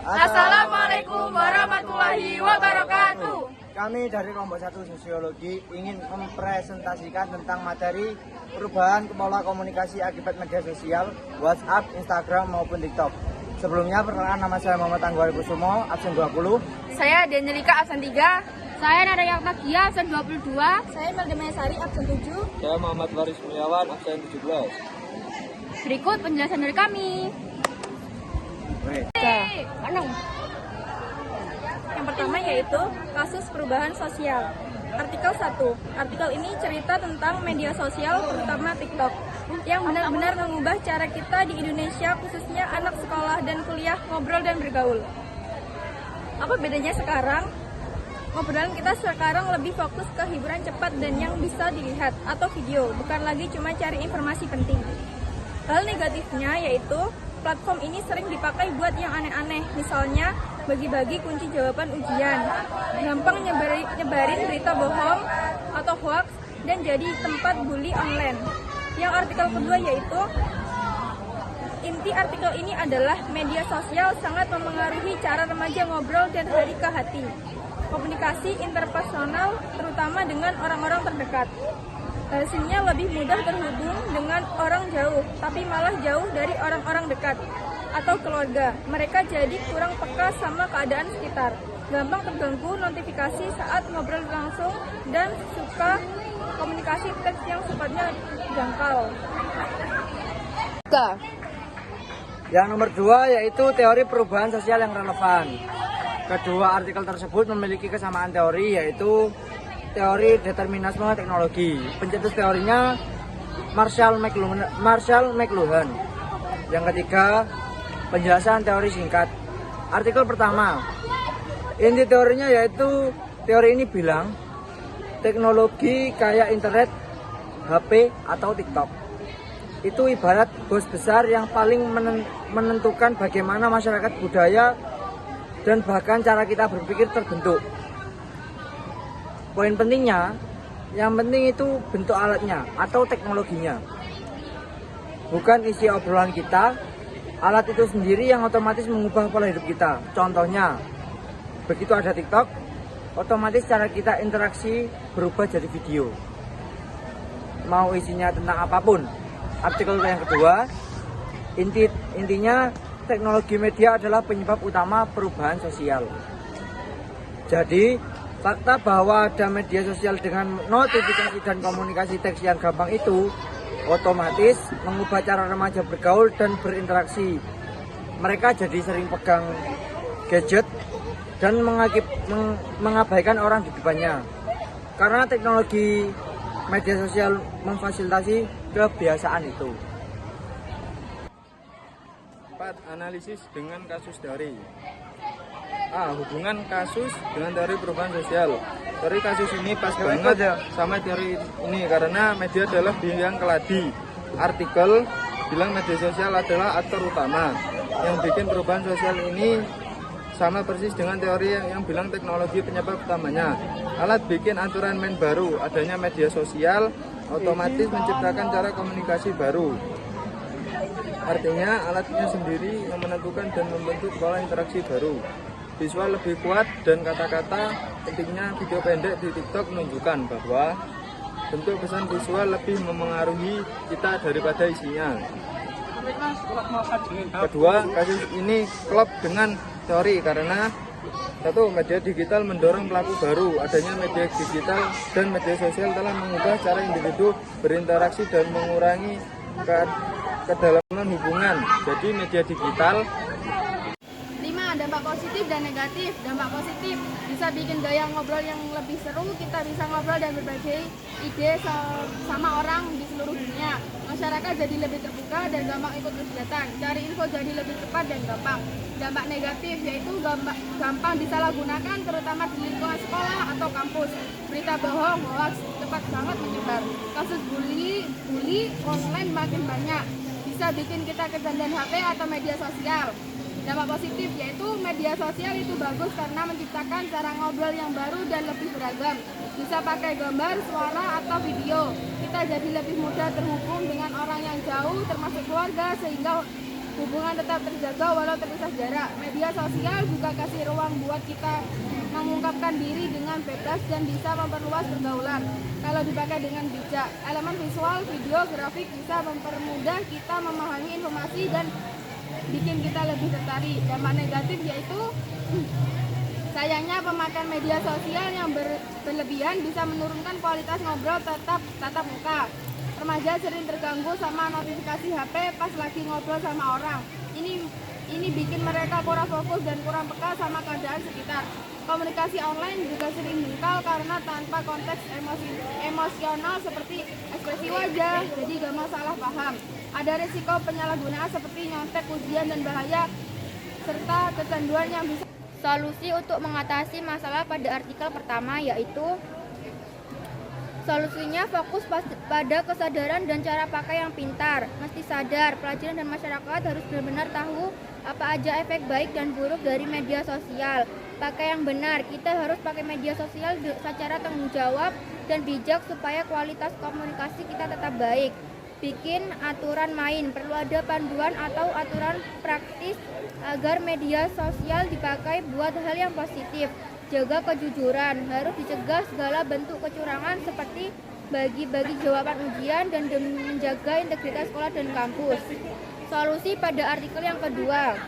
Assalamualaikum warahmatullahi wabarakatuh. Kami dari kelompok 1 Sosiologi ingin mempresentasikan tentang materi perubahan pola komunikasi akibat media sosial, WhatsApp, Instagram maupun TikTok. Sebelumnya perkenalkan, nama saya Muhammad Angguari Kusumo, absen 20. Saya Danielika, absen 3. Saya Naraya Magia, absen 22. Saya Melda Mayasari, absen 7. Saya Muhammad Waris Mulyawan, absen 17. Berikut penjelasan dari kami. Yang pertama yaitu kasus perubahan sosial. Artikel 1. Artikel ini cerita tentang media sosial, terutama TikTok, yang benar-benar mengubah cara kita di Indonesia, khususnya anak sekolah dan kuliah, ngobrol dan bergaul. Apa bedanya sekarang? Ngobrolan kita sekarang lebih fokus ke hiburan cepat dan yang bisa dilihat atau video, bukan lagi cuma cari informasi penting. Hal negatifnya yaitu platform ini sering dipakai buat yang aneh-aneh, misalnya bagi-bagi kunci jawaban ujian, gampang nyebarin berita bohong atau hoax, dan jadi tempat bully online. Yang artikel kedua yaitu, inti artikel ini adalah media sosial sangat memengaruhi cara remaja ngobrol dan hari ke hati. Komunikasi interpersonal terutama dengan orang-orang terdekat. Hasilnya lebih mudah terhubung dengan orang jauh, tapi malah jauh dari orang-orang dekat atau keluarga. Mereka jadi kurang peka sama keadaan sekitar, gampang terganggu notifikasi saat ngobrol langsung, dan suka komunikasi teks yang sifatnya dangkal. Yang nomor 2 yaitu teori perubahan sosial yang relevan. Kedua artikel tersebut memiliki kesamaan teori, yaitu teori determinisme teknologi. Pencetus teorinya Marshall McLuhan. Yang ketiga, penjelasan teori singkat. Artikel pertama, inti teorinya yaitu teori ini bilang teknologi kayak internet, HP, atau TikTok itu ibarat bos besar yang paling menentukan bagaimana masyarakat, budaya, dan bahkan cara kita berpikir terbentuk. Poin pentingnya, yang penting itu bentuk alatnya atau teknologinya, bukan isi obrolan kita. Alat itu sendiri yang otomatis mengubah pola hidup kita. Contohnya, begitu ada TikTok, otomatis cara kita interaksi berubah jadi video, mau isinya tentang apapun. Artikel yang kedua, intinya teknologi media adalah penyebab utama perubahan sosial. Jadi, fakta bahwa ada media sosial dengan notifikasi dan komunikasi teks yang gampang itu otomatis mengubah cara remaja bergaul dan berinteraksi. Mereka jadi sering pegang gadget dan mengabaikan orang di depannya. Karena teknologi media sosial memfasilitasi kebiasaan itu. 4. Analisis dengan kasus teori. A. Hubungan kasus dengan teori perubahan sosial. Teori kasus ini pas banget sama teori ini karena media adalah biang keladi. Artikel bilang media sosial adalah aktor utama yang bikin perubahan sosial ini, sama persis dengan teori yang bilang teknologi penyebab utamanya. Alat bikin aturan main baru. Adanya media sosial otomatis menciptakan cara komunikasi baru. Artinya alatnya sendiri yang menentukan dan membentuk pola interaksi baru. Visual lebih kuat dan kata-kata. Pentingnya video pendek di TikTok menunjukkan bahwa bentuk pesan visual lebih memengaruhi kita daripada isinya. Kedua, kasus ini klop dengan teori karena satu, media digital mendorong pelaku baru. Adanya media digital dan media sosial telah mengubah cara individu berinteraksi dan mengurangi kedalaman hubungan. Jadi media digital. 5. Dampak positif dan negatif. Dampak positif bisa bikin gaya ngobrol yang lebih seru. Kita bisa ngobrol dan berbagi ide sama orang di seluruh dunia. Masyarakat jadi lebih terbuka dan gampang ikut kegiatan. Cari info jadi lebih cepat dan gampang. Dampak negatif yaitu gampang disalahgunakan, terutama di lingkungan sekolah atau kampus. Berita bohong, hoax cepat banget menyebar. Kasus bully online makin banyak. Bisa bikin kita kecanduan HP atau media sosial. Dampak positif yaitu media sosial itu bagus karena menciptakan cara ngobrol yang baru dan lebih beragam. Bisa pakai gambar, suara, atau video. Kita jadi lebih mudah terhubung dengan orang yang jauh termasuk keluarga, sehingga hubungan tetap terjaga walau terpisah jarak. Media sosial juga kasih ruang buat kita mengungkapkan diri dengan bebas dan bisa memperluas pergaulan. Kalau dipakai dengan bijak, elemen visual, video, grafik bisa mempermudah kita memahami informasi dan bikin kita lebih tertarik. Dampak negatif yaitu sayangnya pemakaian media sosial yang berlebihan bisa menurunkan kualitas ngobrol tatap muka. Remaja sering terganggu sama notifikasi HP pas lagi ngobrol sama orang. Ini bikin mereka kurang fokus dan kurang peka sama keadaan sekitar. Komunikasi online juga sering dangkal karena tanpa konteks emosional seperti ekspresi wajah, jadi gampang salah paham. Ada risiko penyalahgunaan seperti nyontek, ujian dan bahaya serta kecanduan yang bisa. Solusi untuk mengatasi masalah pada artikel pertama yaitu solusinya fokus pada kesadaran dan cara pakai yang pintar. Mesti sadar, pelajar dan masyarakat harus benar-benar tahu apa aja efek baik dan buruk dari media sosial. Pakai yang benar, kita harus pakai media sosial secara tanggung jawab dan bijak supaya kualitas komunikasi kita tetap baik. Bikin aturan main, perlu ada panduan atau aturan praktis agar media sosial dipakai buat hal yang positif. Jaga kejujuran, harus dicegah segala bentuk kecurangan seperti bagi-bagi jawaban ujian dan demi menjaga integritas sekolah dan kampus. Solusi pada artikel yang kedua,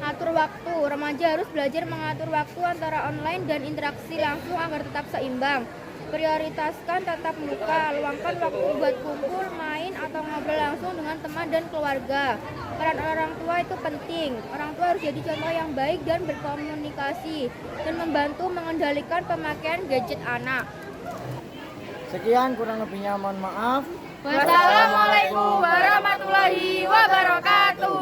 atur waktu. Remaja harus belajar mengatur waktu antara online dan interaksi langsung agar tetap seimbang. Prioritaskan tatap muka, luangkan waktu buat kumpul, main, atau ngobrol langsung dengan teman dan keluarga. Peran orang tua itu penting. Orang tua harus jadi contoh yang baik dan berkomunikasi dan membantu mengendalikan pemakaian gadget anak. Sekian kurang lebihnya mohon maaf. Wassalamualaikum warahmatullahi wabarakatuh.